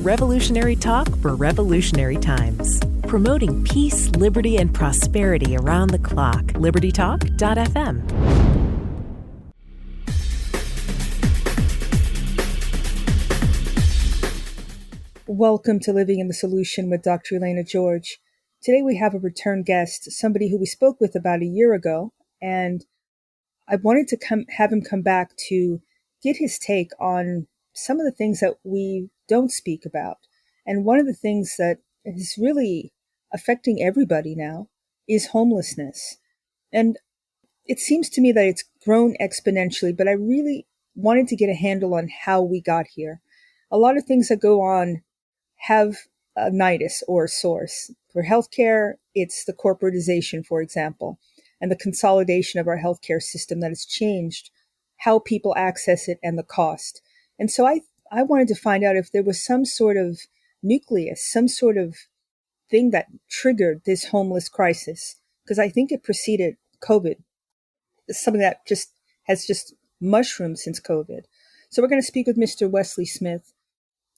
Revolutionary talk for revolutionary times. Promoting peace, liberty, and prosperity around the clock. LibertyTalk.fm. Welcome to Living in the Solution with Dr. Elena George. Today we have a return guest, somebody who we spoke with about a year ago, and I wanted to have him come back to get his take on some of the things that we don't speak about. And one of the things that is really affecting everybody now is homelessness. And it seems to me that it's grown exponentially, but I really wanted to get a handle on how we got here. A lot of things that go on have a nidus or a source. For healthcare, it's the corporatization, for example, and the consolidation of our healthcare system that has changed how people access it and the cost. And so I wanted to find out if there was some sort of nucleus, some sort of thing that triggered this homeless crisis, because I think it preceded COVID. It's something that has mushroomed since COVID. So we're going to speak with Mr. Wesley Smith.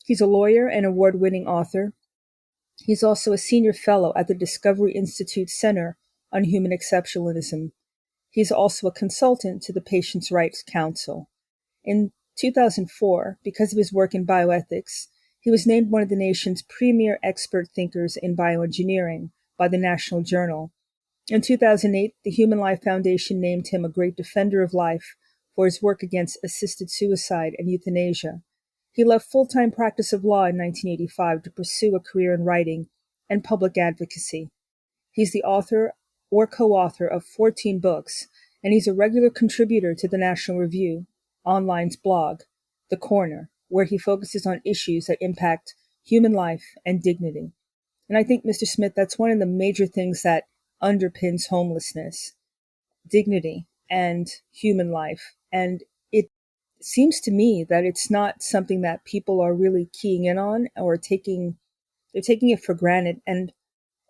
He's a lawyer and award-winning author. He's also a senior fellow at the Discovery Institute Center on Human Exceptionalism. He's also a consultant to the Patients' Rights Council. In 2004, because of his work in bioethics, he was named one of the nation's premier expert thinkers in bioengineering by the National Journal. In 2008, the Human Life Foundation named him a great defender of life for his work against assisted suicide and euthanasia. He left full-time practice of law in 1985 to pursue a career in writing and public advocacy. He's the author or co-author of 14 books, and he's a regular contributor to the National Review Online's blog, The Corner, where he focuses on issues that impact human life and dignity. And I think, Mr. Smith, that's one of the major things that underpins homelessness, dignity and human life. And it seems to me that it's not something that people are really keying in on or they're taking it for granted. And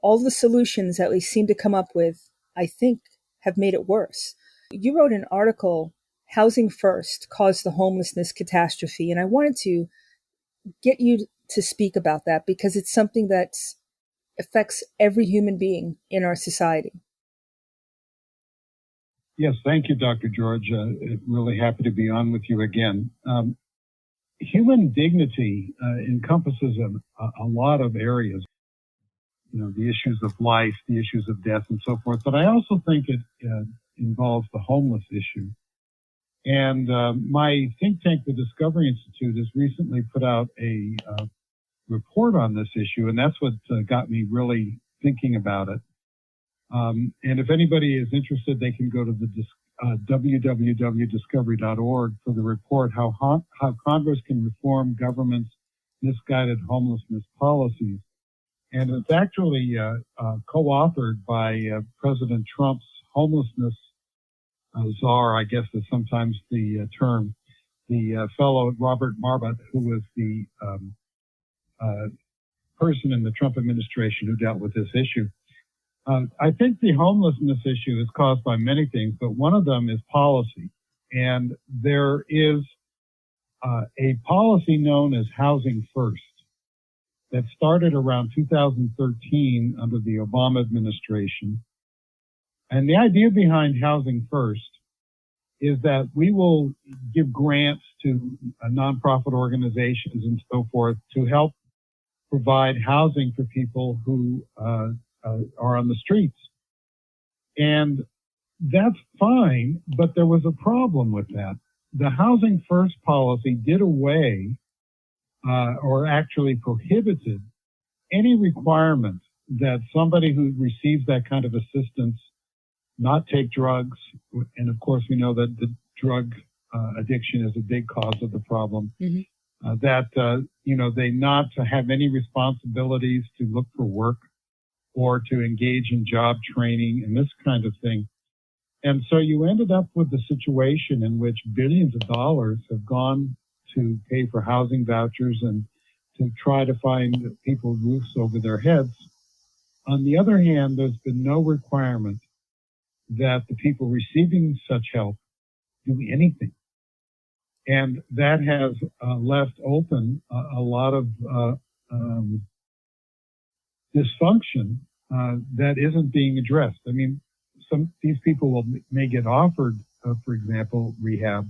all the solutions that we seem to come up with, I think, have made it worse. You wrote an article, Housing First Caused the Homelessness Catastrophe, and I wanted to get you to speak about that because it's something that affects every human being in our society. Yes, thank you, Dr. George. Really happy to be on with you again. Human dignity encompasses a lot of areas, the issues of life, the issues of death, and so forth. But I also think it involves the homeless issue. And my think tank, the Discovery Institute, has recently put out a report on this issue, and that's what got me really thinking about it. And if anybody is interested, they can go to the www.discovery.org for the report, how Congress can reform government's misguided homelessness policies. And it's actually co-authored by President Trump's homelessness czar, I guess is sometimes the term, the fellow Robert Marbut, who was the person in the Trump administration who dealt with this issue. I think the homelessness issue is caused by many things, but one of them is policy. And there is a policy known as Housing First that started around 2013 under the Obama administration. And the idea behind Housing First is that we will give grants to nonprofit organizations and so forth to help provide housing for people who are on the streets. And that's fine, but there was a problem with that. The Housing First policy did away or actually prohibited any requirement that somebody who receives that kind of assistance not take drugs. And of course, we know that the drug addiction is a big cause of the problem. Mm-hmm. They not to have any responsibilities to look for work or to engage in job training and this kind of thing. And so you ended up with a situation in which billions of dollars have gone to pay for housing vouchers and to try to find people roofs over their heads. On the other hand, there's been no requirement that the people receiving such help do anything. And that has left open a lot of dysfunction that isn't being addressed. I mean, these people may get offered, for example, rehab,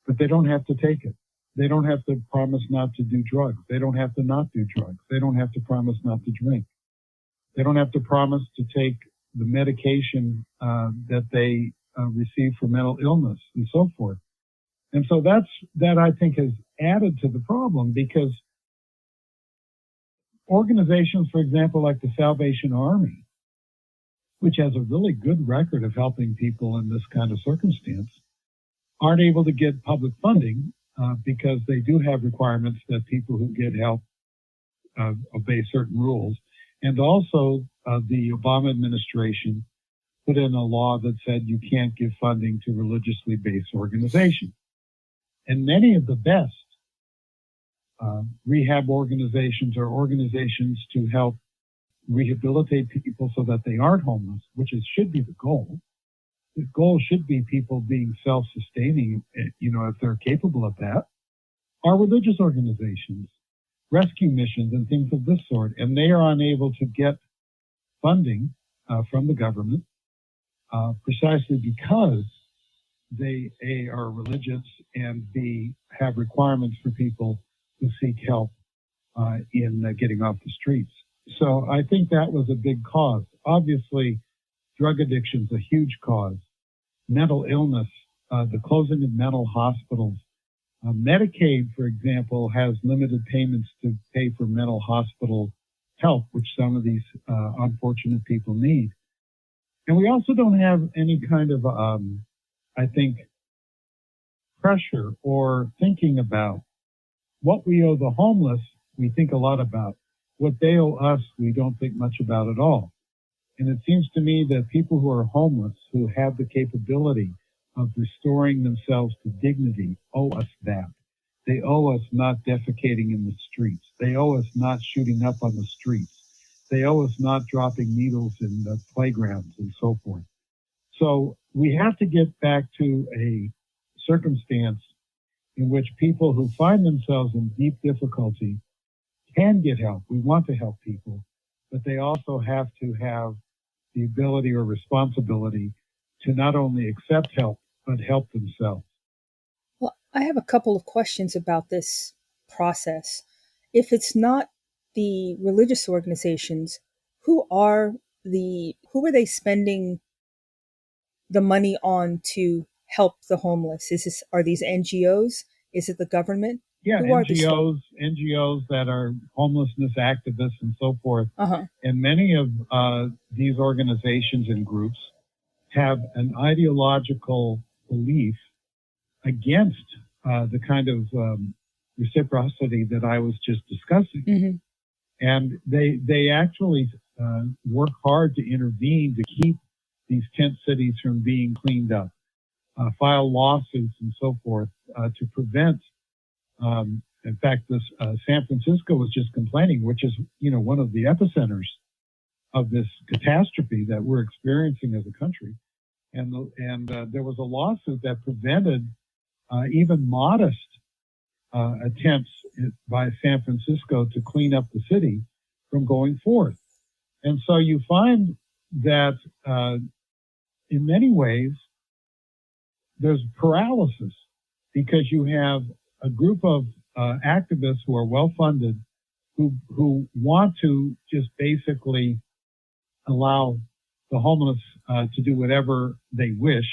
but they don't have to take it. They don't have to promise not to do drugs. They don't have to not do drugs. They don't have to promise not to drink. They don't have to promise to take the medication that they receive for mental illness and so forth. And so that I think has added to the problem, because organizations, for example, like the Salvation Army, which has a really good record of helping people in this kind of circumstance, aren't able to get public funding because they do have requirements that people who get help obey certain rules. And also the Obama administration put in a law that said you can't give funding to religiously based organizations. And many of the best rehab organizations are organizations to help rehabilitate people so that they aren't homeless, which should be the goal. The goal should be people being self-sustaining, if they're capable of that, are religious organizations, rescue missions, and things of this sort. And they are unable to get funding from the government precisely because they, A, are religious, and B, have requirements for people who seek help in getting off the streets. So I think that was a big cause. Obviously, drug addiction is a huge cause. Mental illness, the closing of mental hospitals. Medicaid, for example, has limited payments to pay for mental hospital help, which some of these unfortunate people need. And we also don't have any kind of, I think, pressure or thinking about what we owe the homeless. We think a lot about. What they owe us, we don't think much about at all. And it seems to me that people who are homeless, who have the capability of restoring themselves to dignity, owe us that. They owe us not defecating in the streets. They owe us not shooting up on the streets. They owe us not dropping needles in the playgrounds and so forth. So we have to get back to a circumstance in which people who find themselves in deep difficulty can get help. We want to help people, but they also have to have the ability or responsibility to not only accept help, but help themselves. Well, I have a couple of questions about this process. If it's not the religious organizations, who are they spending the money on to help the homeless? Are these NGOs? Is it the government? Yeah, NGOs that are homelessness activists and so forth. Uh-huh. And many of these organizations and groups have an ideological belief against the kind of reciprocity that I was just discussing. Mm-hmm. And they actually work hard to intervene to keep these tent cities from being cleaned up, file lawsuits and so forth to prevent. In fact, this San Francisco was just complaining, which is one of the epicenters of this catastrophe that we're experiencing as a country. And there was a lawsuit that prevented even modest attempts by San Francisco to clean up the city from going forth. And so you find that in many ways there's paralysis, because you have a group of activists who are well-funded who want to just basically allow the homeless to do whatever they wish,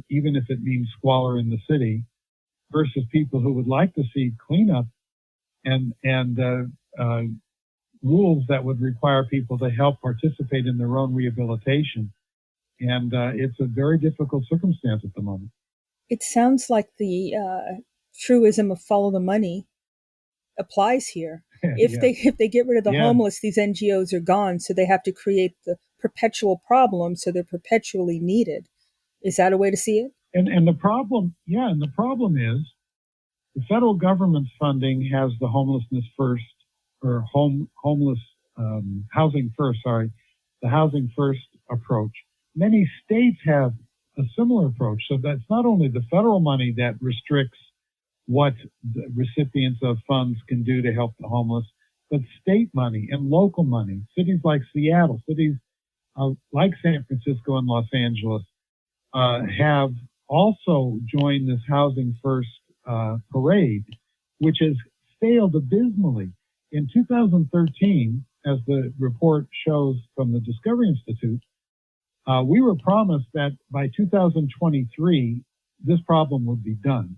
even if it means squalor in the city, versus people who would like to see cleanup and rules that would require people to help participate in their own rehabilitation. And it's a very difficult circumstance at the moment. It sounds like the truism of follow the money applies here. If they get rid of the homeless, these NGOs are gone, so they have to create the perpetual problem, so they're perpetually needed. Is that a way to see it? And the problem is the federal government's funding has the homelessness first, or homeless housing first. The housing first approach. Many states have a similar approach. So that's not only the federal money that restricts what the recipients of funds can do to help the homeless, but state money and local money. Cities like Seattle, cities like San Francisco and Los Angeles have also joined this Housing First parade, which has failed abysmally. In 2013, as the report shows from the Discovery Institute, we were promised that by 2023, this problem would be done.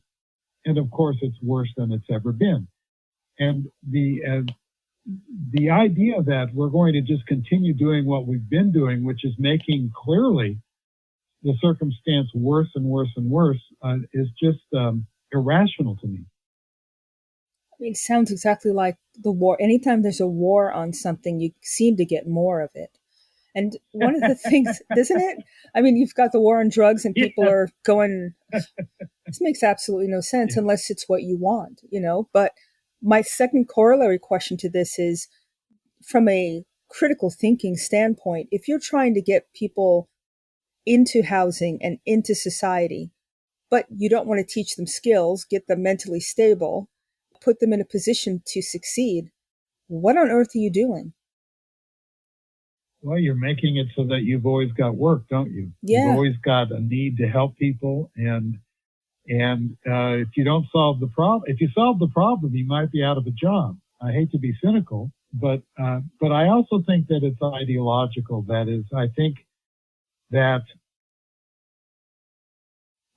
And of course, it's worse than it's ever been. And the idea that we're going to just continue doing what we've been doing, which is making clearly the circumstance worse and worse and worse, is just irrational to me. I mean, it sounds exactly like the war. Anytime there's a war on something, you seem to get more of it. And one of the things, doesn't it? I mean, you've got the war on drugs and people are going, this makes absolutely no sense unless it's what you want, you know? But my second corollary question to this is, from a critical thinking standpoint, if you're trying to get people into housing and into society, but you don't want to teach them skills, get them mentally stable, put them in a position to succeed, what on earth are you doing? Well, you're making it so that you've always got work, don't you? Yeah. You've always got a need to help people, and if you don't solve the problem, if you solve the problem, you might be out of a job. I hate to be cynical, but I also think that it's ideological. That is, I think that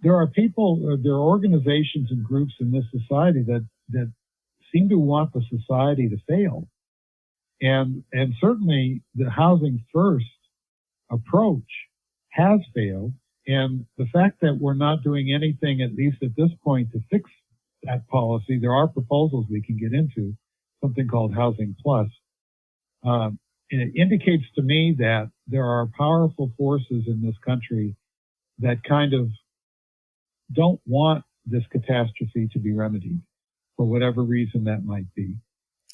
there are people, there are organizations and groups in this society that seem to want the society to fail. And certainly the Housing First approach has failed. And the fact that we're not doing anything, at least at this point, to fix that policy, there are proposals we can get into, something called Housing Plus. It indicates to me that there are powerful forces in this country that kind of don't want this catastrophe to be remedied for whatever reason that might be.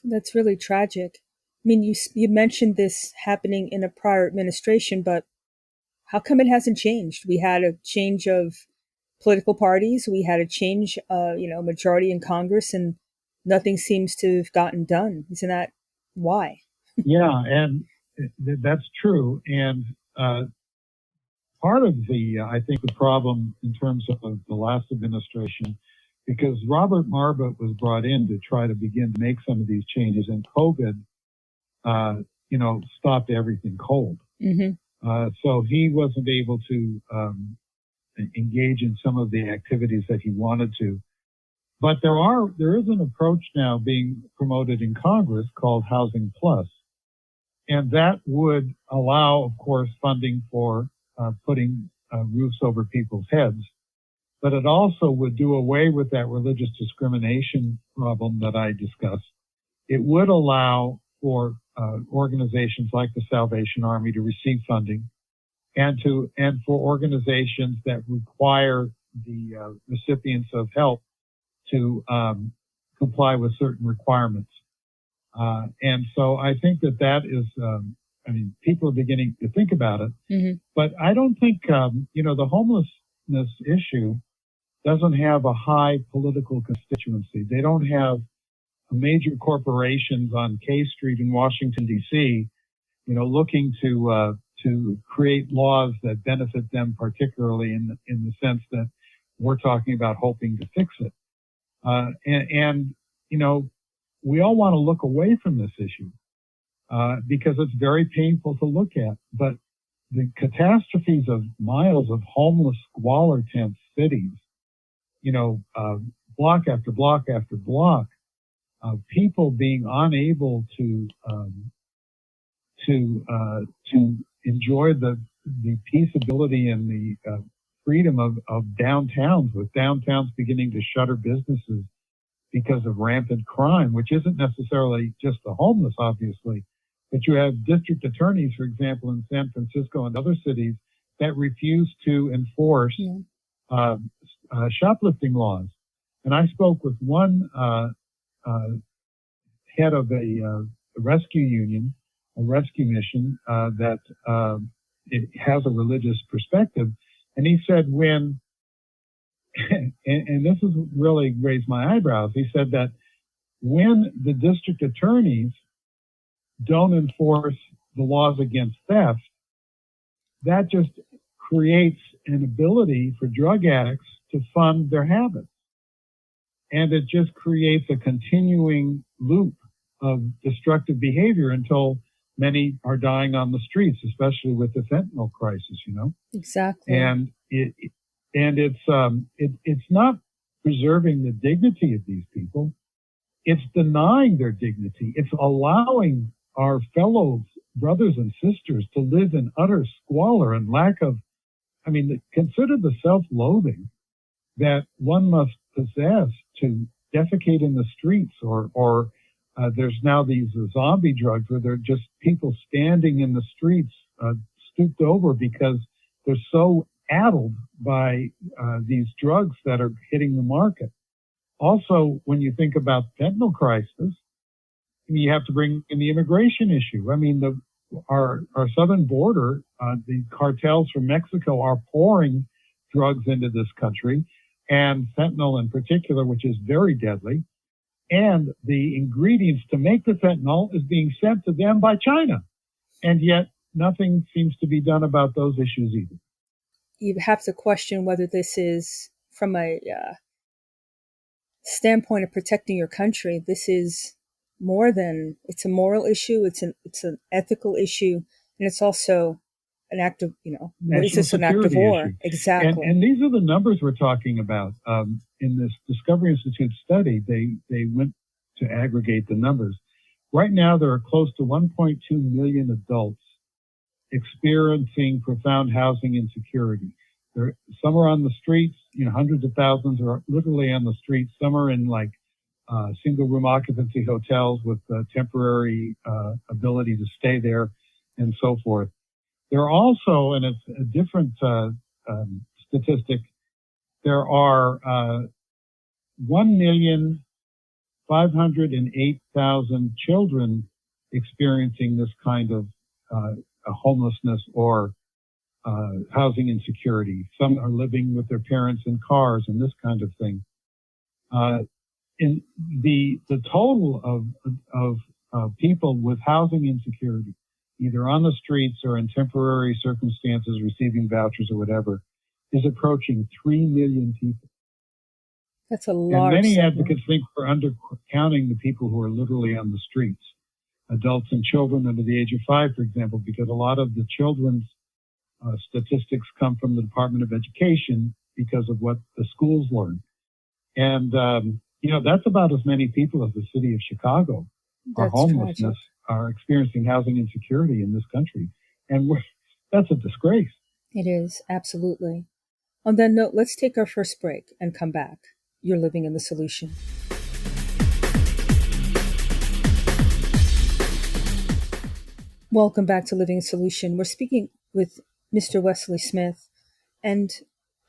That's really tragic. I mean, you mentioned this happening in a prior administration, but how come it hasn't changed? We had a change of political parties. We had a change, majority in Congress, and nothing seems to have gotten done. Isn't that why? Yeah, and that's true. And part of I think the problem in terms of the last administration, because Robert Marbut was brought in to try to begin to make some of these changes, and COVID, stopped everything cold. Mm-hmm. So he wasn't able to engage in some of the activities that he wanted to. But there is an approach now being promoted in Congress called Housing Plus. And that would allow, of course, funding for putting roofs over people's heads. But it also would do away with that religious discrimination problem that I discussed. It would allow for organizations like the Salvation Army to receive funding, and for organizations that require the recipients of help to comply with certain requirements. And so I think that is, people are beginning to think about it, mm-hmm. but I don't think, the homelessness issue doesn't have a high political constituency. They don't have major corporations on K Street in Washington, D.C., looking to create laws that benefit them, particularly in the sense that we're talking about hoping to fix it. We all want to look away from this issue because it's very painful to look at. But the catastrophes of miles of homeless squalor tent cities, block after block after block, of people being unable to enjoy the peaceability and the freedom of downtowns, with downtowns beginning to shutter businesses because of rampant crime, which isn't necessarily just the homeless, obviously, but you have district attorneys, for example, in San Francisco and other cities that refuse to enforce shoplifting laws. And I spoke with one head of a rescue union, a rescue mission that it has a religious perspective, And he said and this has really raised my eyebrows, he said that when the district attorneys don't enforce the laws against theft, that just creates an ability for drug addicts to fund their habits. And it just creates a continuing loop of destructive behavior until many are dying on the streets, especially with the fentanyl crisis, Exactly. And it's not preserving the dignity of these people. It's denying their dignity. It's allowing our fellow brothers and sisters to live in utter squalor and lack of, consider the self-loathing that one must possess to defecate in the streets, or there's now these zombie drugs where they're just people standing in the streets, stooped over because they're so addled by these drugs that are hitting the market. Also, when you think about fentanyl crisis, you have to bring in the immigration issue. Our southern border, the cartels from Mexico are pouring drugs into this country, and fentanyl in particular, which is very deadly. And the ingredients to make the fentanyl is being sent to them by China. And yet nothing seems to be done about those issues either. You have to question whether this is, from a standpoint of protecting your country, this is more than, it's a moral issue, it's an ethical issue, and it's also an act of, what is this, an act of war? Issue. Exactly. And these are the numbers we're talking about. In this Discovery Institute study, they went to aggregate the numbers. Right now, there are close to 1.2 million adults experiencing profound housing insecurity. Some are on the streets, hundreds of thousands are literally on the streets. Some are in single room occupancy hotels with temporary ability to stay there and so forth. There are also, and it's a different statistic, there are 1,508,000 children experiencing this kind of homelessness or housing insecurity. Some are living with their parents in cars and this kind of thing. In the total of people with housing insecurity, either on the streets or in temporary circumstances, receiving vouchers or whatever, is approaching 3 million people. That's a large. And many segment. advocates think we're undercounting the people who are literally on the streets, adults and children under the age of 5, for example, because a lot of the children's statistics come from the Department of Education because of what the schools learn. And, that's about as many people as the city of Chicago are homelessness, are experiencing housing insecurity in this country. And that's a disgrace. It is, absolutely. On that note, let's take our first break and come back. You're living in the solution. Welcome back to Living in Solution. We're speaking with Mr. Wesley Smith. And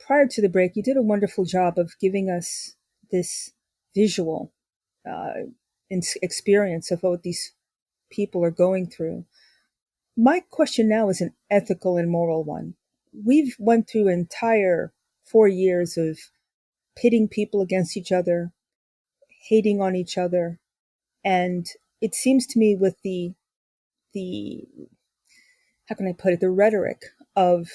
prior to the break, you did a wonderful job of giving us this visual experience of what these people are going through. My question now is an ethical and moral one. We've went through an entire 4 years of pitting people against each other, hating on each other. And it seems to me with the how can I put it, the rhetoric of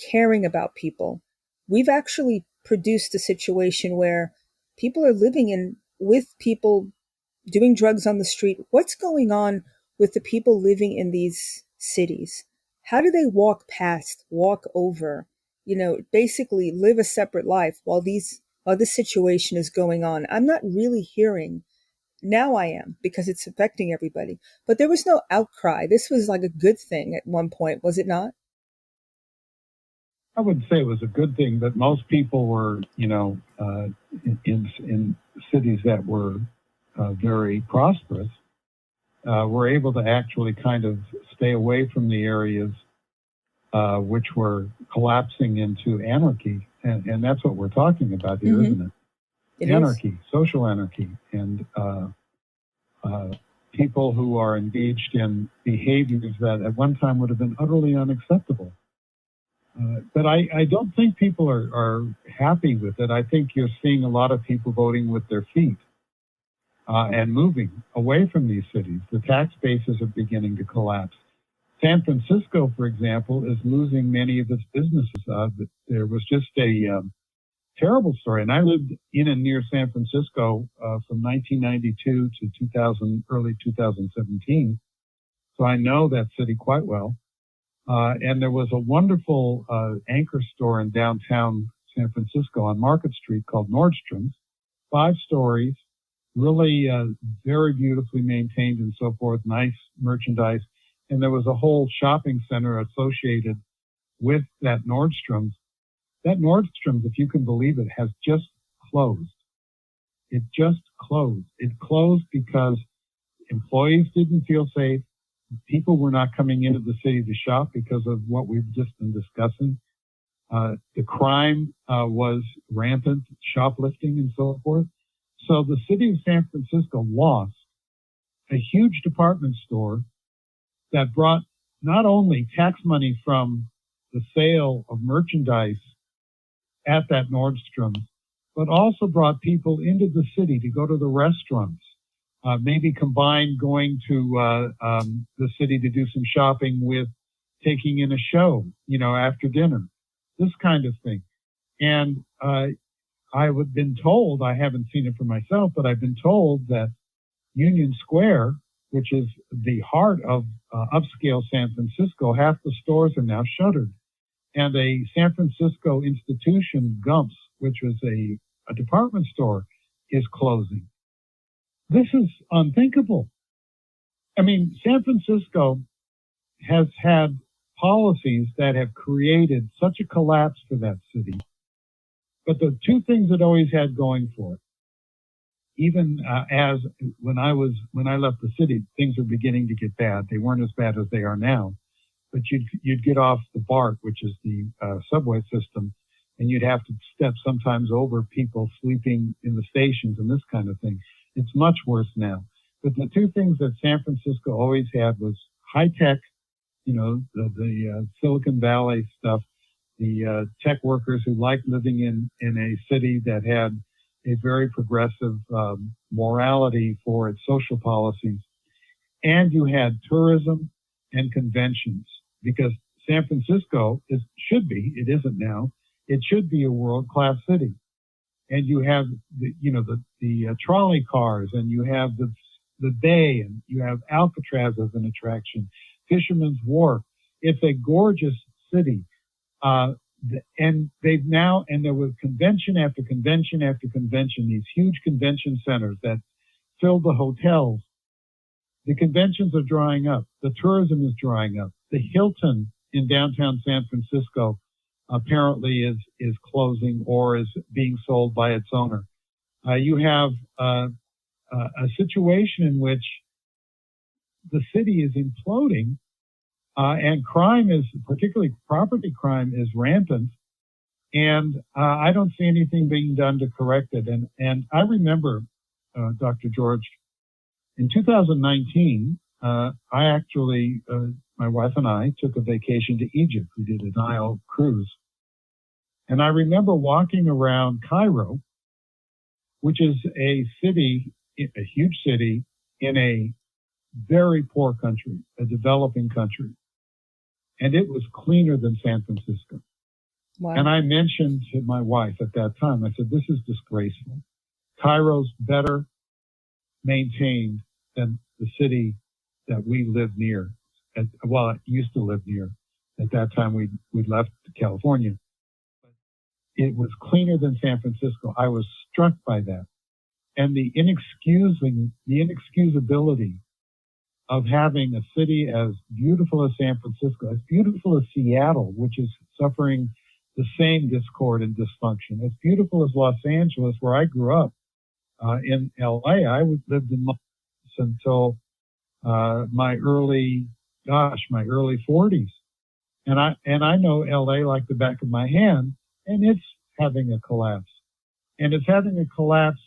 caring about people, we've actually produced a situation where people are living with people doing drugs on the street. What's going on with the people living in these cities? How do they walk over, basically live a separate life while this situation is going on? I'm not really hearing. Now I am, because it's affecting everybody. But there was no outcry. This was like a good thing at one point, was it not? I wouldn't say it was a good thing, but most people were, in cities that were very prosperous, were able to actually kind of stay away from the areas which were collapsing into anarchy. And that's what we're talking about here, isn't it? Anarchy, social anarchy, and people who are engaged in behaviors that at one time would have been utterly unacceptable. But I don't think people are happy with it. I think you're seeing a lot of people voting with their feet and moving away from these cities. The tax bases are beginning to collapse. San Francisco, for example, is losing many of its businesses. There was just a terrible story, and I lived in and near San Francisco from 1992 to 2000, early 2017, so I know that city quite well. And there was a wonderful anchor store in downtown San Francisco on Market Street called Nordstrom's, 5 stories, really very beautifully maintained and so forth, nice merchandise. And there was a whole shopping center associated with that Nordstrom's. That Nordstrom's, if you can believe it, has just closed. It just closed. It closed because employees didn't feel safe. People were not coming into the city to shop because of what we've just been discussing. The crime was rampant, shoplifting and so forth. So the city of San Francisco lost a huge department store that brought not only tax money from the sale of merchandise at that Nordstrom's, but also brought people into the city to go to the restaurants. Maybe combine going to the city to do some shopping with taking in a show, after dinner, this kind of thing. And I've been told, I haven't seen it for myself, but I've been told that Union Square, which is the heart of upscale San Francisco, half the stores are now shuttered. And a San Francisco institution, Gump's, which was a department store, is closing. This is unthinkable. I mean, San Francisco has had policies that have created such a collapse for that city. But the 2 things it always had going for it, even as when I left the city, things were beginning to get bad. They weren't as bad as they are now. But you'd get off the BART, which is the subway system, and you'd have to step sometimes over people sleeping in the stations and this kind of thing. It's much worse now. But the 2 things that San Francisco always had was high tech, the Silicon Valley stuff, the tech workers who liked living in a city that had a very progressive morality for its social policies. And you had tourism and conventions, because San Francisco it isn't now, it should be a world-class city. And you have the trolley cars, and you have the bay, and you have Alcatraz as an attraction, Fisherman's Wharf. It's a gorgeous city. And there was convention after convention after convention, these huge convention centers that filled the hotels. The conventions are drying up. The tourism is drying up. The Hilton in downtown San Francisco apparently is closing or is being sold by its owner. You have a situation in which the city is imploding, and crime is, particularly property crime, is rampant. And I don't see anything being done to correct it. And I remember, Dr. George, in 2019, my wife and I took a vacation to Egypt. We did a Nile cruise. And I remember walking around Cairo, which is a huge city in a very poor country, a developing country. And it was cleaner than San Francisco. Wow. And I mentioned to my wife at that time, I said, this is disgraceful. Cairo's better maintained than the city that we live near. I used to live near. At that time, we'd left California. It was cleaner than San Francisco. I was struck by that. And the inexcusability of having a city as beautiful as San Francisco, as beautiful as Seattle, which is suffering the same discord and dysfunction, as beautiful as Los Angeles, where I grew up. In LA, I lived in Los Angeles until my early 40s. And I know LA like the back of my hand, and it's having a collapse. And it's having a collapse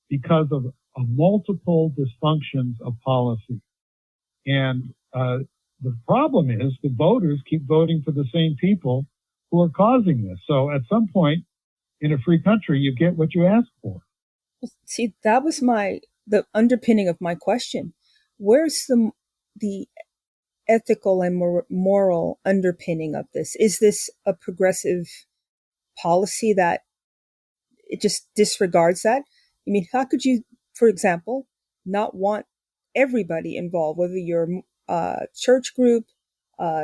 because of multiple dysfunctions of policy. And the problem is the voters keep voting for the same people who are causing this. So at some point in a free country, you get what you ask for. See, that was the underpinning of my question. Where's the ethical and moral underpinning of this? Is this a progressive policy that it just disregards that? I mean, how could you, for example, not want everybody involved, whether you're a church group,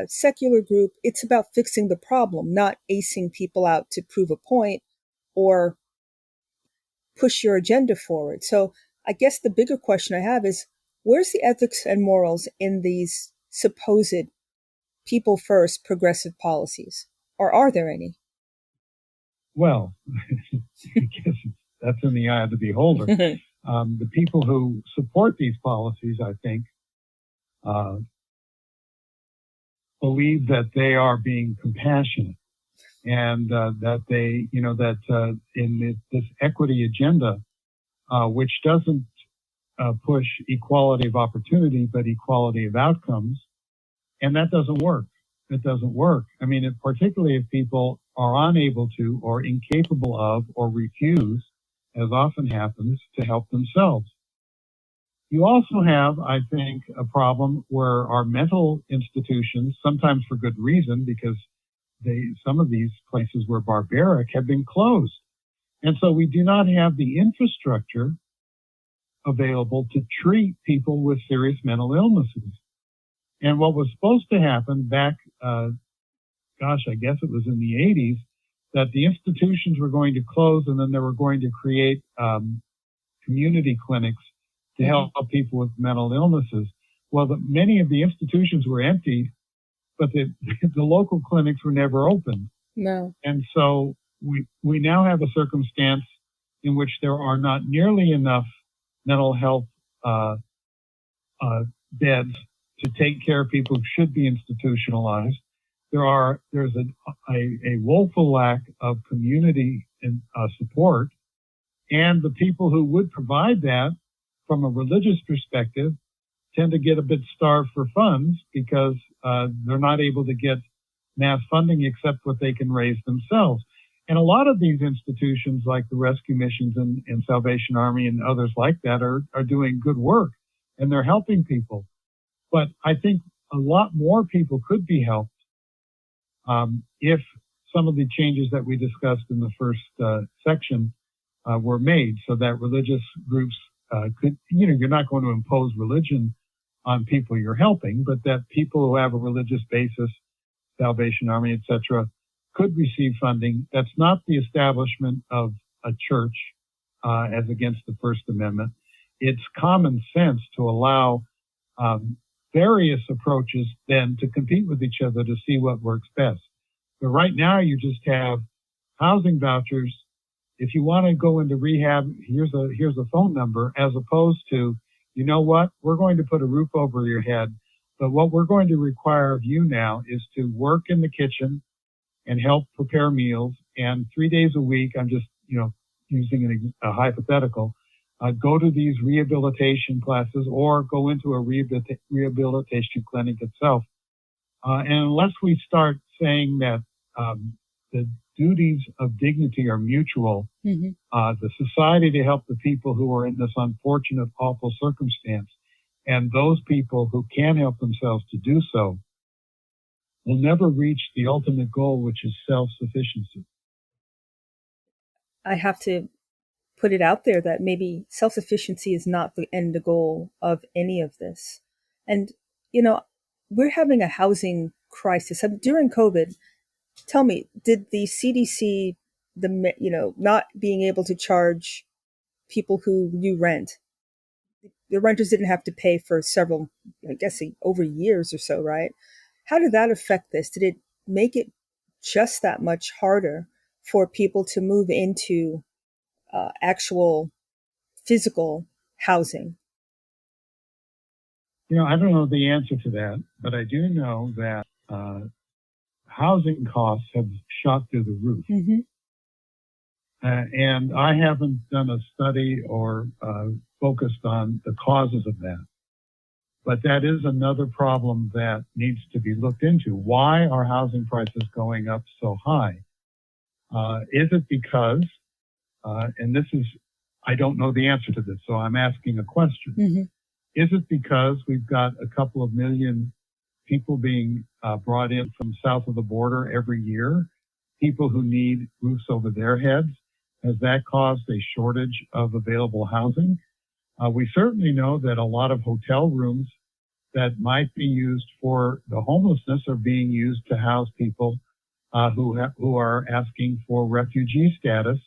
secular group? It's about fixing the problem, not acing people out to prove a point or push your agenda forward. So I guess the bigger question I have is, where's the ethics and morals in these supposed people first progressive policies? Or are there any? Well, I guess that's in the eye of the beholder. The people who support these policies, I think, believe that they are being compassionate, and that they, in this equity agenda, which doesn't push equality of opportunity, but equality of outcomes, and that doesn't work. It doesn't work. I mean, particularly if people are unable to, or incapable of, or refuse, as often happens, to help themselves. You also have, I think, a problem where our mental institutions, sometimes for good reason, because some of these places were barbaric, have been closed. And so we do not have the infrastructure available to treat people with serious mental illnesses. And what was supposed to happen back, I guess it was in the 80s, that the institutions were going to close, and then they were going to create community clinics to help people with mental illnesses. Well, many of the institutions were emptied, but the local clinics were never opened. No. And so we now have a circumstance in which there are not nearly enough mental health beds to take care of people who should be institutionalized. There's a woeful lack of community and support, and the people who would provide that from a religious perspective tend to get a bit starved for funds because they're not able to get mass funding except what they can raise themselves. And a lot of these institutions, like the rescue missions and Salvation Army and others like that, are doing good work, and they're helping people. But I think a lot more people could be helped if some of the changes that we discussed in the first section were made, so that religious groups could, you're not going to impose religion on people you're helping, but that people who have a religious basis, Salvation Army, etc., could receive funding. That's not the establishment of a church as against the First Amendment. It's common sense to allow various approaches then to compete with each other to see what works best. But right now you just have housing vouchers. If you want to go into rehab, here's a phone number, as opposed to, you know what, we're going to put a roof over your head, but what we're going to require of you now is to work in the kitchen and help prepare meals, and 3 days a week, I'm just, using a hypothetical, go to these rehabilitation classes or go into a rehabilitation clinic itself. And unless we start saying that the duties of dignity are mutual, the society to help the people who are in this unfortunate, awful circumstance, and those people who can help themselves to do so, will never reach the ultimate goal, which is self-sufficiency. I have to put it out there that maybe self-sufficiency is not the end goal of any of this. And, we're having a housing crisis. During COVID, tell me, did the CDC, not being able to charge people who you rent, the renters didn't have to pay for several, I guess, over years or so, right? How did that affect this? Did it make it just that much harder for people to move into actual physical housing? I don't know the answer to that, but I do know that housing costs have shot through the roof. And I haven't done a study or focused on the causes of that. But that is another problem that needs to be looked into. Why are housing prices going up so high? Is it because, and this is, I don't know the answer to this, so I'm asking a question. Mm-hmm. Is it because we've got a couple of million people being brought in from south of the border every year, people who need roofs over their heads? Has that caused a shortage of available housing? We certainly know that a lot of hotel rooms that might be used for the homelessness are being used to house people who are asking for refugee status,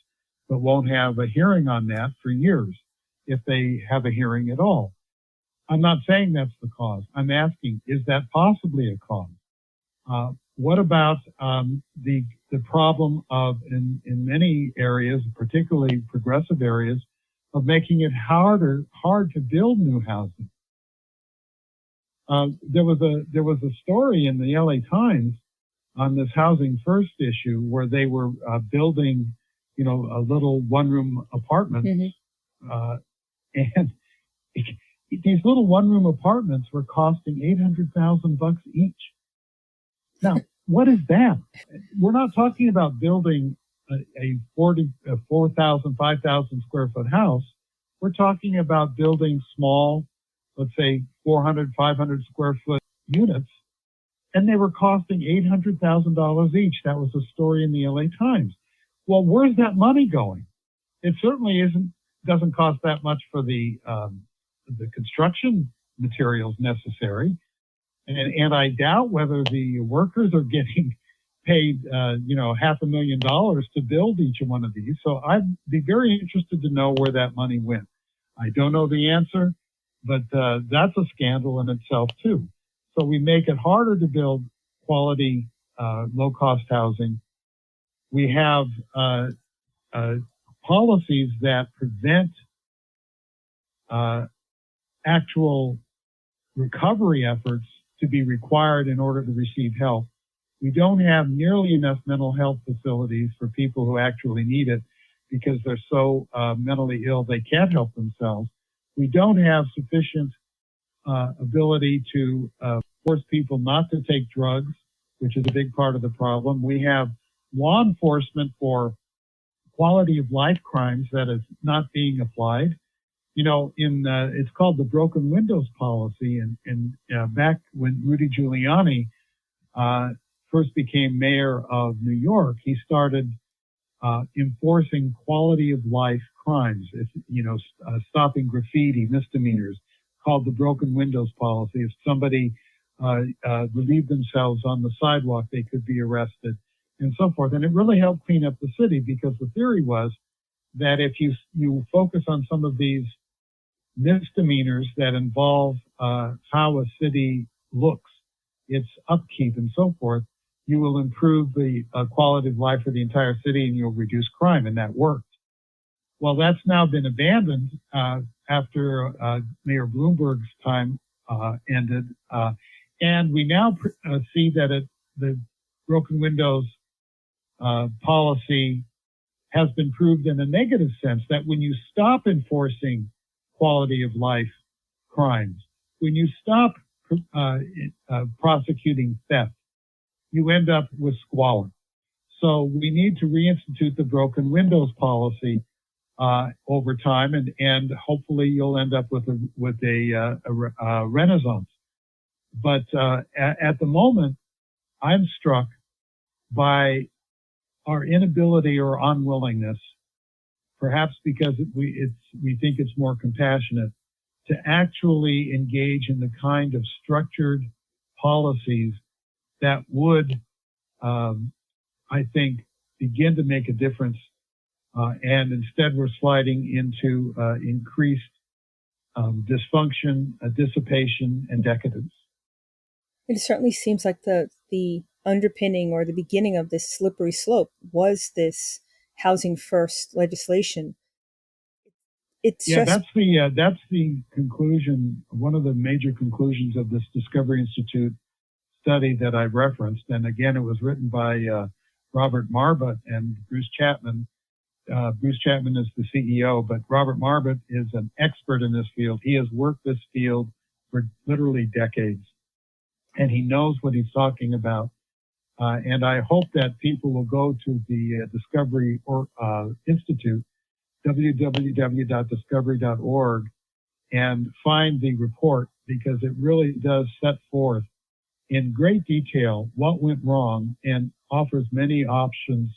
but won't have a hearing on that for years, if they have a hearing at all. I'm not saying that's the cause. I'm asking, is that possibly a cause? What about the problem of, in many areas, particularly progressive areas, of making it hard to build new housing? There was a story in the LA Times on this housing first issue where they were building, a little one-room apartments, and these little one-room apartments were costing $800,000 each. Now, what is that? We're not talking about building a 4,000, 5,000 square foot house. We're talking about building small, let's say 400, 500 square foot units, and they were costing $800,000 each. That was a story in the LA Times. Well, where's that money going? It certainly doesn't cost that much for the construction materials necessary. And I doubt whether the workers are getting paid, $500,000 to build each one of these. So I'd be very interested to know where that money went. I don't know the answer, but that's a scandal in itself too. So we make it harder to build quality, low-cost housing. We have policies that prevent actual recovery efforts to be required in order to receive help. We don't have nearly enough mental health facilities for people who actually need it because they're so mentally ill they can't help themselves. We don't have sufficient ability to force people not to take drugs, which is a big part of the problem. We have law enforcement for quality of life crimes that is not being applied. It's called the broken windows policy. And back when Rudy Giuliani first became mayor of New York, he started enforcing quality of life crimes. Stopping graffiti, misdemeanors, called the broken windows policy. If somebody relieved themselves on the sidewalk, they could be arrested, and so forth. And it really helped clean up the city because the theory was that if you focus on some of these misdemeanors that involve how a city looks, its upkeep and so forth, you will improve the quality of life for the entire city and you'll reduce crime, and that worked. Well, that's now been abandoned after Mayor Bloomberg's time ended, and we now see that the broken windows policy has been proved in a negative sense, that when you stop enforcing quality of life crimes, when you stop prosecuting theft, you end up with squalor. So we need to reinstitute the broken windows policy over time, and hopefully you'll end up with a renaissance. But at the moment, I'm struck by our inability or unwillingness, perhaps because we think it's more compassionate, to actually engage in the kind of structured policies that would, I think, begin to make a difference. And instead, we're sliding into increased dysfunction, dissipation, and decadence. It certainly seems like the underpinning or the beginning of this slippery slope was this housing first legislation. That's the conclusion. One of the major conclusions of this Discovery Institute study that I referenced. And again, it was written by Robert Marbut and Bruce Chapman. Bruce Chapman is the CEO, but Robert Marbut is an expert in this field. He has worked this field for literally decades, and he knows what he's talking about. And I hope that people will go to the Discovery Institute, www.discovery.org, and find the report, because it really does set forth in great detail what went wrong and offers many options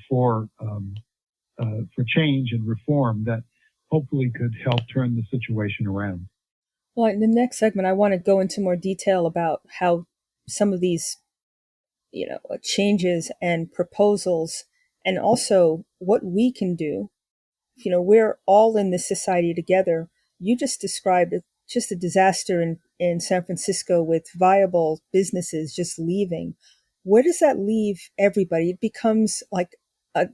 for change and reform that hopefully could help turn the situation around. Well, in the next segment, I want to go into more detail about how some of these, changes and proposals, and also what we can do. We're all in this society together. You just described just a disaster in San Francisco with viable businesses just leaving. Where does that leave everybody? It becomes like a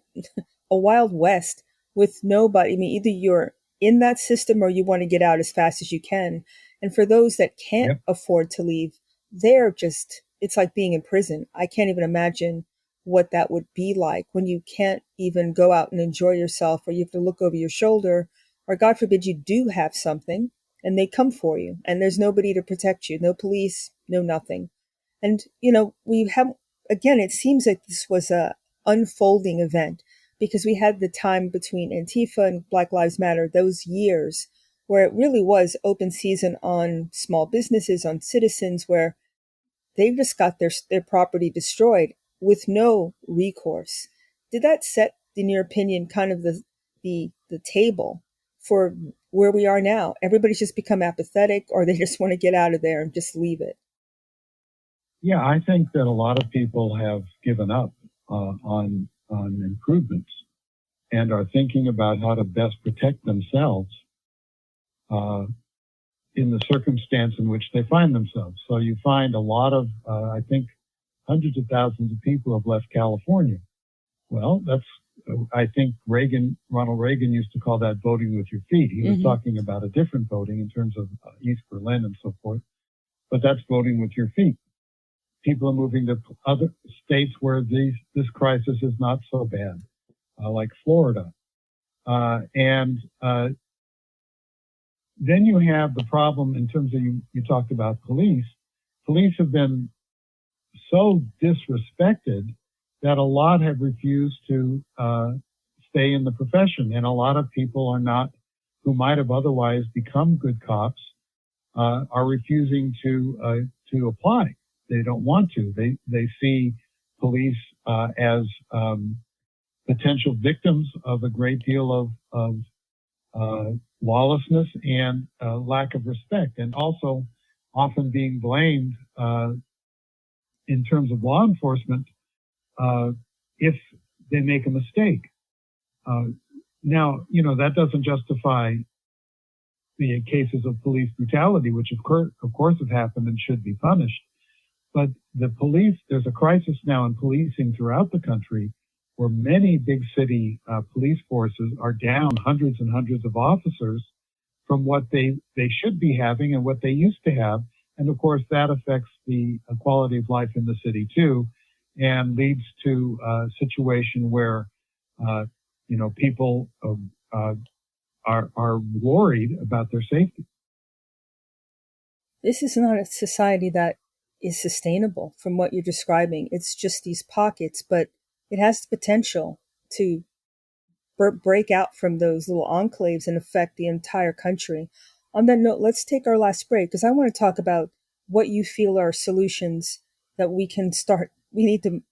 Wild West with nobody. I mean, either you're in that system or you want to get out as fast as you can. And for those that can't afford to leave, it's like being in prison. I can't even imagine what that would be like when you can't even go out and enjoy yourself, or you have to look over your shoulder, or God forbid you do have something and they come for you and there's nobody to protect you, no police, no nothing. And, we have, again, it seems like this was a unfolding event, because we had the time between Antifa and Black Lives Matter, those years where it really was open season on small businesses, on citizens, where they just got their property destroyed with no recourse. Did that set, in your opinion, kind of the table for where we are now? Everybody's just become apathetic, or they just want to get out of there and just leave it? Yeah, I think that a lot of people have given up on improvements and are thinking about how to best protect themselves in the circumstance in which they find themselves. So you find a lot of, I think, hundreds of thousands of people have left California. Well, I think Ronald Reagan used to call that voting with your feet. He was talking about a different voting in terms of East Berlin and so forth, but that's voting with your feet. People are moving to other states where this crisis is not so bad, like Florida. Then you have the problem in terms of, you talked about police. Police have been so disrespected that a lot have refused to stay in the profession. And a lot of people who might have otherwise become good cops, are refusing to apply. They don't want to. They see police as potential victims of a great deal of lawlessness and lack of respect, and also often being blamed in terms of law enforcement if they make a mistake. Now, that doesn't justify the cases of police brutality, which of course have happened and should be punished. But there's a crisis now in policing throughout the country, where many big city police forces are down hundreds and hundreds of officers from what they should be having and what they used to have. And of course, that affects the quality of life in the city too, and leads to a situation where, people are worried about their safety. This is not a society that is sustainable from what you're describing. It's just these pockets, but it has the potential to break out from those little enclaves and affect the entire country. On that note, let's take our last break, because I want to talk about what you feel are solutions that we can start. We need to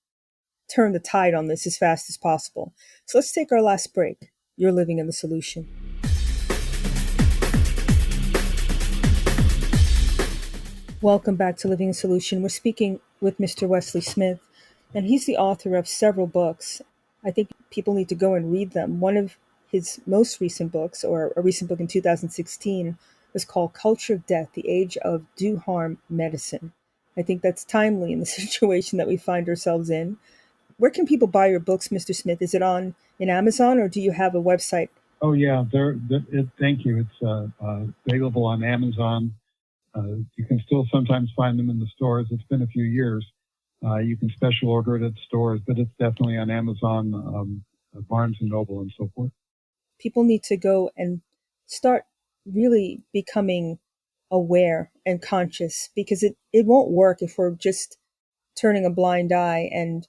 turn the tide on this as fast as possible. So let's take our last break. You're living in the solution. Welcome back to Living in Solution. We're speaking with Mr. Wesley Smith, and he's the author of several books. I think people need to go and read them. One of his most recent books, or a recent book in 2016, was called Culture of Death, The Age of Do Harm Medicine. I think that's timely in the situation that we find ourselves in. Where can people buy your books, Mr. Smith? Is it in Amazon, or do you have a website? Oh, yeah. Thank you. It's available on Amazon. You can still sometimes find them in the stores. It's been a few years. You can special order it at stores, but it's definitely on Amazon, Barnes & Noble, and so forth. People need to go and start really becoming aware and conscious, because it won't work if we're just turning a blind eye and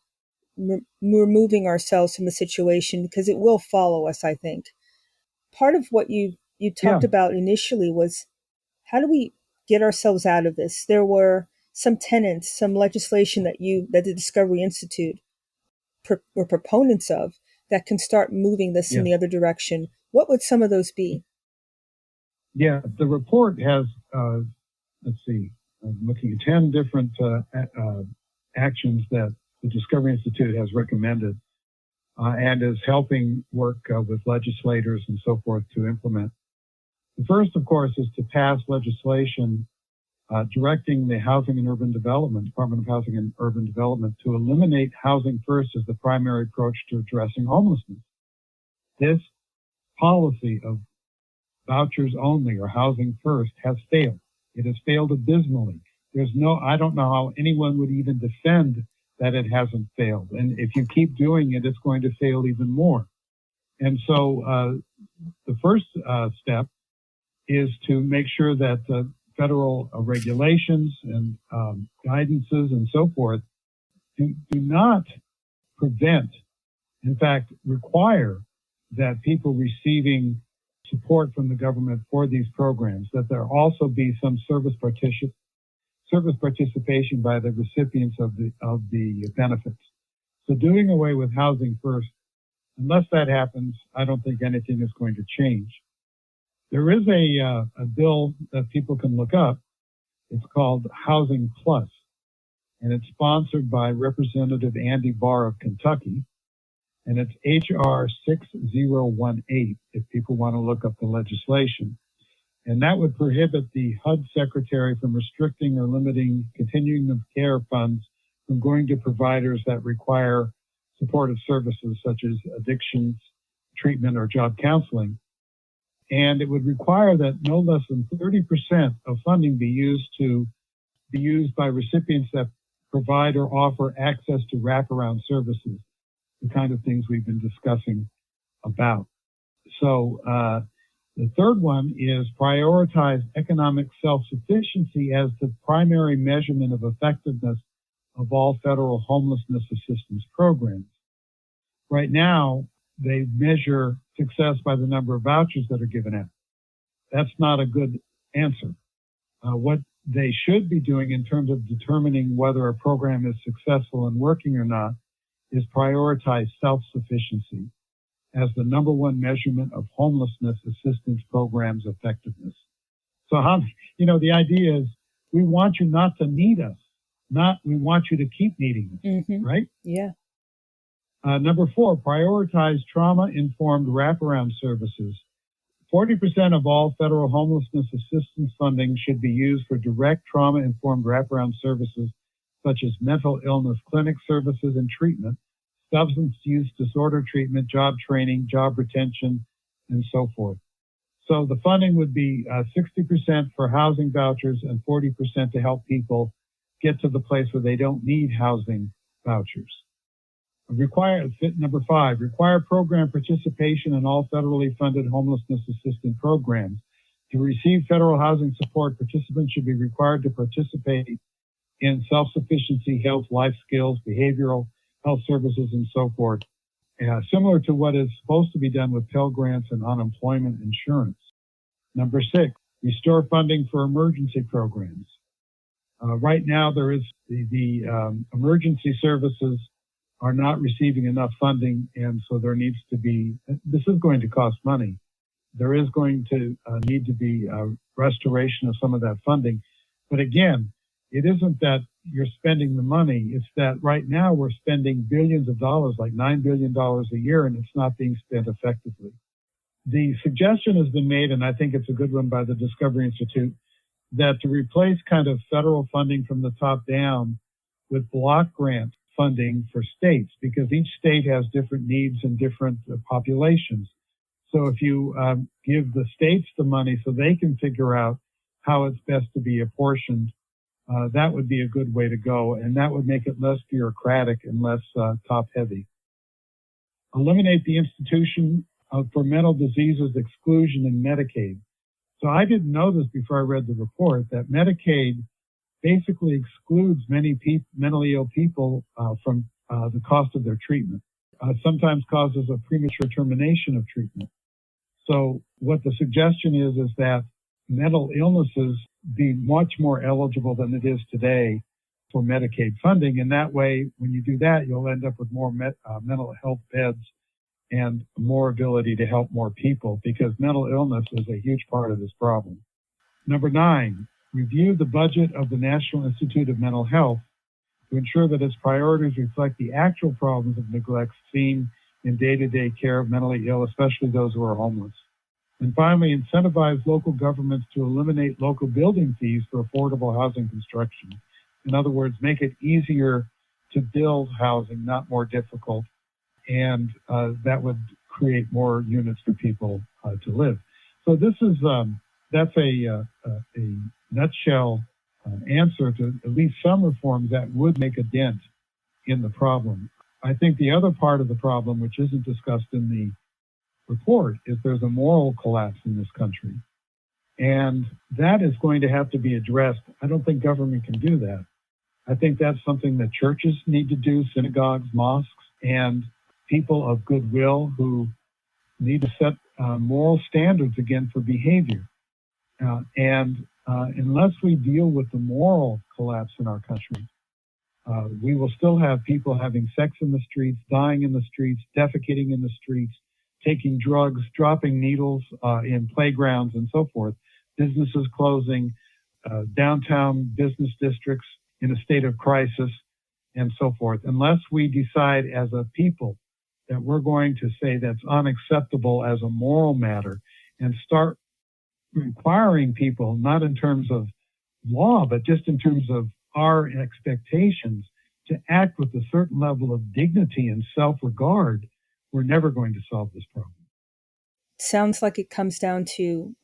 removing ourselves from the situation, because it will follow us, I think. Part of what you talked about initially was, how do we get ourselves out of this? There were some tenets, some legislation that the Discovery Institute were proponents of that can start moving this in the other direction. What would some of those be? Yeah, the report has, let's see, I'm looking at 10 different actions that the Discovery Institute has recommended and is helping work with legislators and so forth to implement. The first, of course, is to pass legislation directing the Department of Housing and Urban Development, to eliminate housing first as the primary approach to addressing homelessness. This policy of vouchers only or housing first has failed. It has failed abysmally. I don't know how anyone would even defend that it hasn't failed. And if you keep doing it, it's going to fail even more. And so the first step is to make sure that the federal regulations and guidances and so forth do not prevent, in fact, require that people receiving support from the government for these programs, that there also be some service participation by the recipients of the benefits. So doing away with housing first, unless that happens, I don't think anything is going to change. There is a bill that people can look up. It's called Housing Plus, and it's sponsored by Representative Andy Barr of Kentucky, and it's H.R. 6018, if people want to look up the legislation. And that would prohibit the HUD secretary from restricting or limiting continuum of care funds from going to providers that require supportive services such as addictions, treatment, or job counseling. And it would require that no less than 30% of funding be used by recipients that provide or offer access to wraparound services, the kind of things we've been discussing about. So the third one is prioritize economic self-sufficiency as the primary measurement of effectiveness of all federal homelessness assistance programs. Right now, they measure success by the number of vouchers that are given out. That's not a good answer. What they should be doing in terms of determining whether a program is successful and working or not is prioritize self-sufficiency as the number one measurement of homelessness assistance programs effectiveness. So the idea is we want you not to need us, not we want you to keep needing us, right? Yeah. Number 4, prioritize trauma-informed wraparound services. 40% of all federal homelessness assistance funding should be used for direct trauma-informed wraparound services such as mental illness clinic services and treatment, substance use disorder treatment, job training, job retention, and so forth. So the funding would be 60% for housing vouchers and 40% to help people get to the place where they don't need housing vouchers. Number 5, require program participation in all federally funded homelessness assistance programs. To receive federal housing support, participants should be required to participate in self-sufficiency, health, life skills, behavioral health services, and so forth, similar to what is supposed to be done with Pell Grants and unemployment insurance. Number 6, restore funding for emergency programs. Right now, there is the emergency services are not receiving enough funding, and so there needs to be, this is going to cost money. There is going to need to be a restoration of some of that funding. But again, it isn't that you're spending the money. It's that right now we're spending billions of dollars, like $9 billion a year, and it's not being spent effectively. The suggestion has been made, and I think it's a good one by the Discovery Institute, that to replace kind of federal funding from the top down with block grant funding for states, because each state has different needs and different populations. So if you give the states the money so they can figure out how it's best to be apportioned, that would be a good way to go, and that would make it less bureaucratic and less top-heavy. Eliminate the institution for mental diseases exclusion in Medicaid. So I didn't know this before I read the report, that Medicaid basically excludes many mentally ill people from the cost of their treatment, sometimes causes a premature termination of treatment. So what the suggestion is that mental illnesses be much more eligible than it is today for Medicaid funding. And that way, when you do that, you'll end up with more mental health beds and more ability to help more people, because mental illness is a huge part of this problem. Number 9, review the budget of the National Institute of Mental Health to ensure that its priorities reflect the actual problems of neglect seen in day-to-day care of mentally ill, especially those who are homeless. And finally, incentivize local governments to eliminate local building fees for affordable housing construction. In other words, make it easier to build housing, not more difficult. And that would create more units for people to live. So this is that's a nutshell answer to at least some reforms that would make a dent in the problem. I think the other part of the problem, which isn't discussed in the report, is there's a moral collapse in this country. And that is going to have to be addressed. I don't think government can do that. I think that's something that churches need to do, synagogues, mosques, and people of goodwill who need to set moral standards again for behavior. Unless we deal with the moral collapse in our country, we will still have people having sex in the streets, dying in the streets, defecating in the streets, taking drugs, dropping needles in playgrounds and so forth, businesses closing, downtown business districts in a state of crisis and so forth. Unless we decide as a people that we're going to say that's unacceptable as a moral matter and start requiring people, not in terms of law, but just in terms of our expectations, to act with a certain level of dignity and self-regard, we're never going to solve this problem. Sounds like it comes down to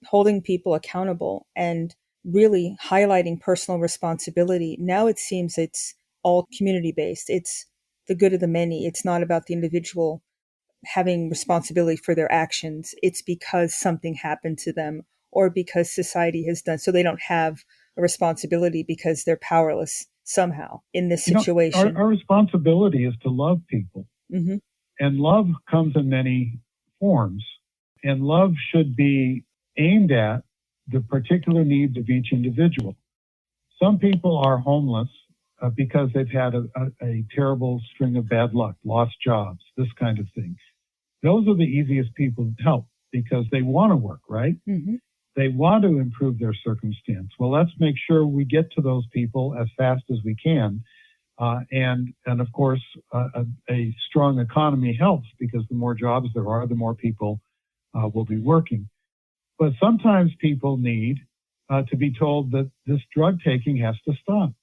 holding people accountable and really highlighting personal responsibility. Now it seems it's all community-based. It's the good of the many. It's not about the individual having responsibility for their actions. It's because something happened to them or because society has done, so they don't have a responsibility because they're powerless somehow in this situation. Our responsibility is to love people. Mm-hmm. And love comes in many forms. And love should be aimed at the particular needs of each individual. Some people are homeless because they've had a terrible string of bad luck, lost jobs, this kind of thing. Those are the easiest people to help because they want to work, right? Mm-hmm. They want to improve their circumstance. Well, let's make sure we get to those people as fast as we can. And of course, a strong economy helps because the more jobs there are, the more people will be working. But sometimes people need to be told that this drug taking has to stop.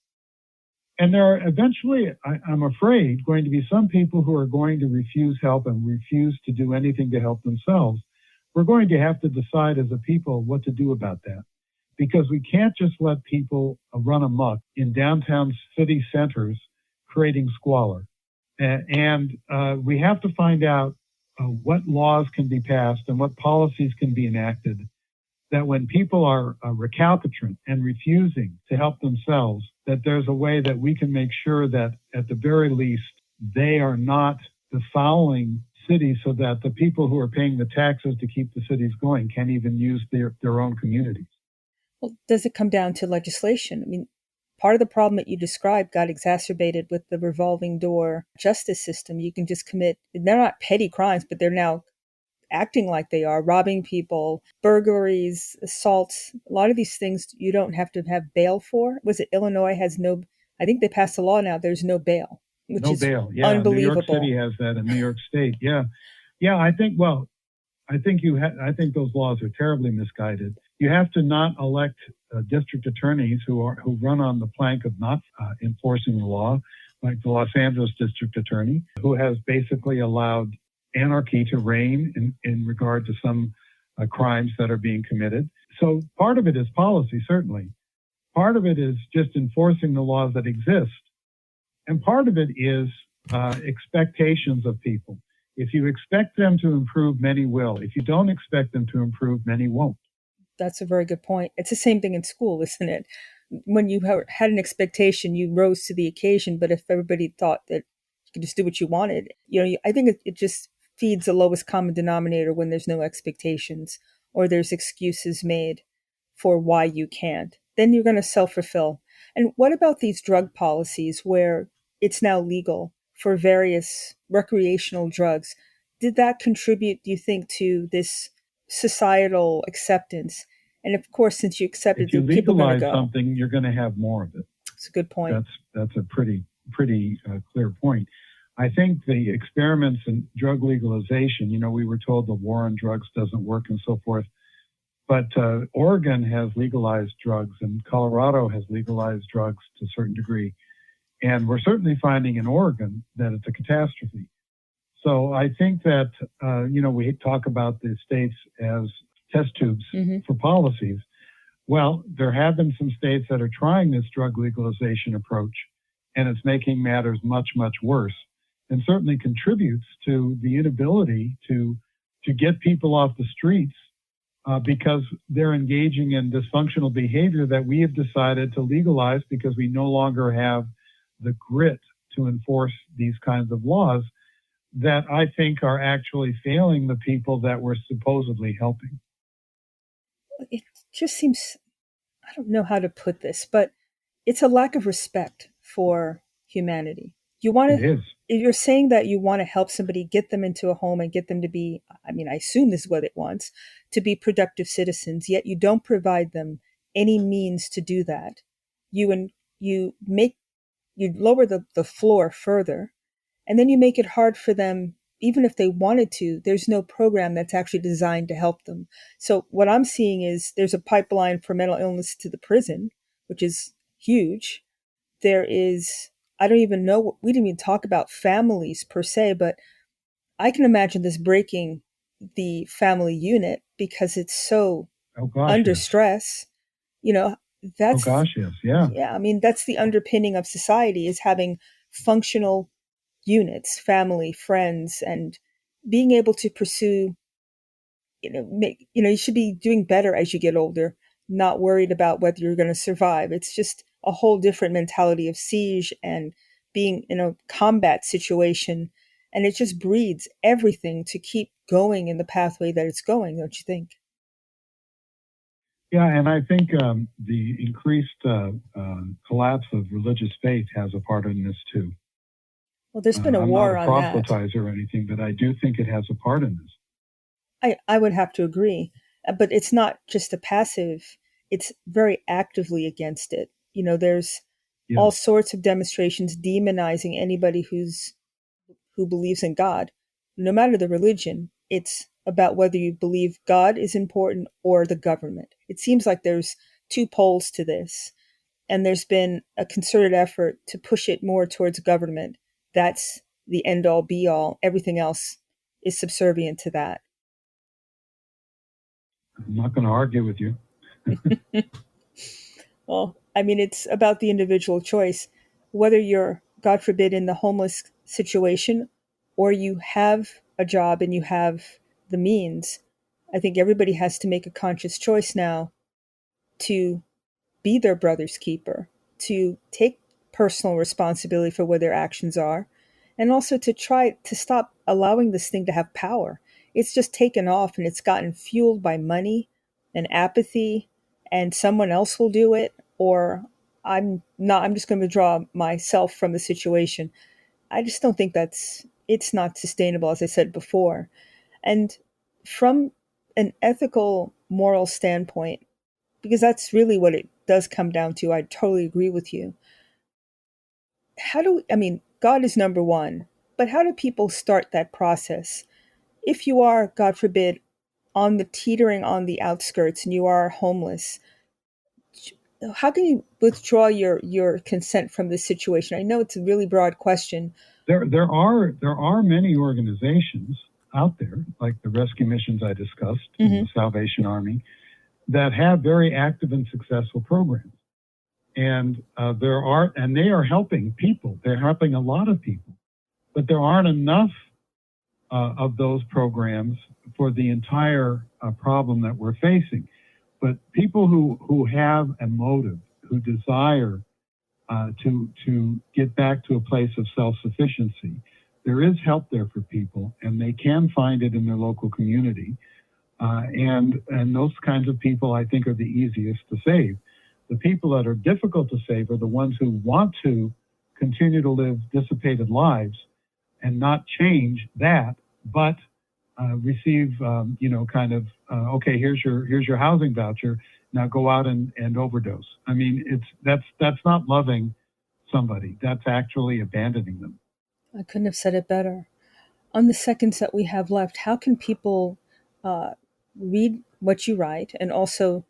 And there are eventually, I'm afraid, going to be some people who are going to refuse help and refuse to do anything to help themselves. We're going to have to decide as a people what to do about that, because we can't just let people run amok in downtown city centers creating squalor. And we have to find out what laws can be passed and what policies can be enacted, that when people are recalcitrant and refusing to help themselves, that there's a way that we can make sure that at the very least they are not defouling cities, so that the people who are paying the taxes to keep the cities going can't even use their own communities. Well, does it come down to legislation? I mean, part of the problem that you described got exacerbated with the revolving door justice system. You can just commit, they're not petty crimes, but they're now acting like they are, robbing people, burglaries, assaults. A lot of these things you don't have to have bail for. Was it Illinois has no, I think they passed a law now, there's no bail, which is bail. Yeah, unbelievable. New York City has that in New York State. Yeah. I think those laws are terribly misguided. You have to not elect district attorneys who run on the plank of not enforcing the law, like the Los Angeles district attorney, who has basically allowed anarchy to reign in regard to some crimes that are being committed. So part of it is policy, certainly. Part of it is just enforcing the laws that exist. And part of it is expectations of people. If you expect them to improve, many will. If you don't expect them to improve, many won't. That's a very good point. It's the same thing in school, isn't it? When you had an expectation, you rose to the occasion. But if everybody thought that you could just do what you wanted, I think it just feeds the lowest common denominator when there's no expectations or there's excuses made for why you can't. Then you're going to self-fulfill. And what about these drug policies where it's now legal for various recreational drugs? Did that contribute, do you think, to this societal acceptance? And of course, since you accepted If you it, people are going legalize to go. something, you're going to have more of it. That's a good point. That's a pretty clear point. I think the experiments in drug legalization, we were told the war on drugs doesn't work and so forth. But Oregon has legalized drugs and Colorado has legalized drugs to a certain degree. And we're certainly finding in Oregon that it's a catastrophe. So I think that, we talk about the states as test tubes for policies. Well, there have been some states that are trying this drug legalization approach, and it's making matters much, much worse, and certainly contributes to the inability to get people off the streets because they're engaging in dysfunctional behavior that we have decided to legalize because we no longer have the grit to enforce these kinds of laws that I think are actually failing the people that we're supposedly helping. It just seems, I don't know how to put this, but it's a lack of respect for humanity. It is. You're saying that you want to help somebody get them into a home and get them to be, I assume this is what it wants, to be productive citizens, yet you don't provide them any means to do that. You lower the floor further, and then you make it hard for them. Even if they wanted to, there's no program that's actually designed to help them. So what I'm seeing is there's a pipeline for mental illness to the prison, which is huge. There is, I don't even know, we didn't even talk about families per se, but I can imagine this breaking the family unit because it's so under stress. That's, yes, yeah. Yeah, that's the underpinning of society, is having functional units, family, friends, and being able to pursue, you should be doing better as you get older, not worried about whether you're going to survive. It's just a whole different mentality of siege and being in a combat situation. And it just breeds everything to keep going in the pathway that it's going, don't you think? Yeah, and I think the increased collapse of religious faith has a part in this too. Well, there's been a war on that. I'm not a proselytizer or anything, but I do think it has a part in this. I would have to agree. But it's not just a passive, it's very actively against it. There's all sorts of demonstrations demonizing anybody who believes in God. No matter the religion, it's about whether you believe God is important or the government. It seems like there's two poles to this, and there's been a concerted effort to push it more towards government. That's the end all be all. Everything else is subservient to that. I'm not going to argue with you. Well, it's about the individual choice. Whether you're, God forbid, in the homeless situation or you have a job and you have the means, I think everybody has to make a conscious choice now to be their brother's keeper, to take personal responsibility for what their actions are, and also to try to stop allowing this thing to have power. It's just taken off and it's gotten fueled by money and apathy, and someone else will do it, or I'm just going to withdraw myself from the situation. I just don't think it's not sustainable, as I said before. And from an ethical, moral standpoint, because that's really what it does come down to, I totally agree with you. God is number one, but how do people start that process? If you are, God forbid, teetering on the outskirts and you are homeless, how can you withdraw your consent from this situation? I know it's a really broad question. There are many organizations out there, like the rescue missions I discussed, the Salvation Army, that have very active and successful programs. And they are helping people. They're helping a lot of people, but there aren't enough of those programs for the entire problem that we're facing. But people who have a motive, who desire to get back to a place of self-sufficiency, there is help there for people, and they can find it in their local community. And those kinds of people, I think, are the easiest to save. The people that are difficult to save are the ones who want to continue to live dissipated lives and not change that, but receive, okay, here's your housing voucher. Now go out and overdose. I mean, that's not loving somebody. That's actually abandoning them. I couldn't have said it better. On the seconds that we have left, how can people read what you write and also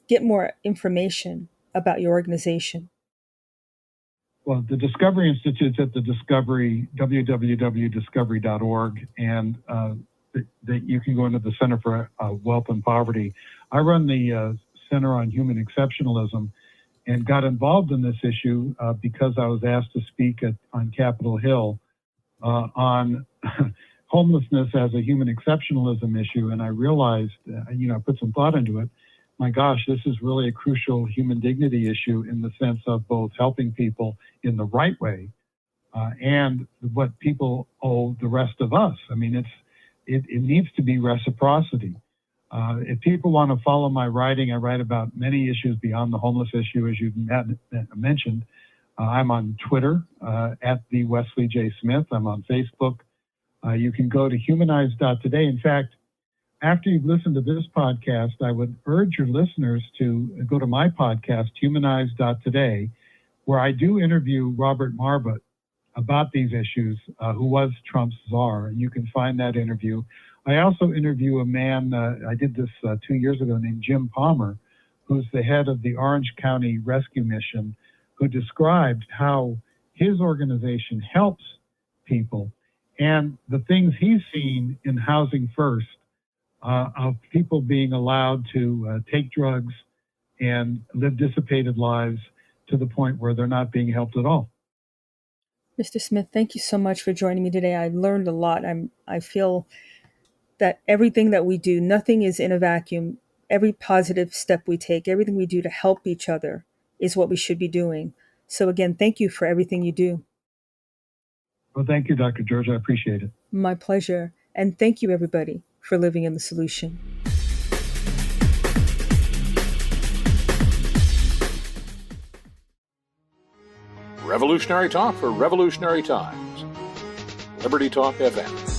get more information about your organization? Well, the Discovery Institute's at the Discovery, www.discovery.org, and that you can go into the Center for Wealth and Poverty. I run the Center on Human Exceptionalism and got involved in this issue because I was asked to speak on Capitol Hill on homelessness as a human exceptionalism issue. And I realized, I put some thought into it. My gosh, this is really a crucial human dignity issue in the sense of both helping people in the right way and what people owe the rest of us. I mean, it needs to be reciprocity. If people want to follow my writing, I write about many issues beyond the homeless issue, as you mentioned. I'm on Twitter at the Wesley J. Smith. I'm on Facebook. You can go to humanize.today. In fact, after you've listened to this podcast, I would urge your listeners to go to my podcast, humanize.today, where I do interview Robert Marbut about these issues, who was Trump's czar, and you can find that interview. I also interview a man, I did this 2 years ago, named Jim Palmer, who's the head of the Orange County Rescue Mission, who described how his organization helps people and the things he's seen in Housing First, of people being allowed to take drugs and live dissipated lives to the point where they're not being helped at all. Mr. Smith, thank you so much for joining me today. I learned a lot. I feel that everything that we do, nothing is in a vacuum. Every positive step we take, everything we do to help each other is what we should be doing. So again, thank you for everything you do. Well, thank you, Dr. George. I appreciate it. My pleasure. And thank you, everybody, for living in the solution. Revolutionary talk for revolutionary times. Liberty Talk FM.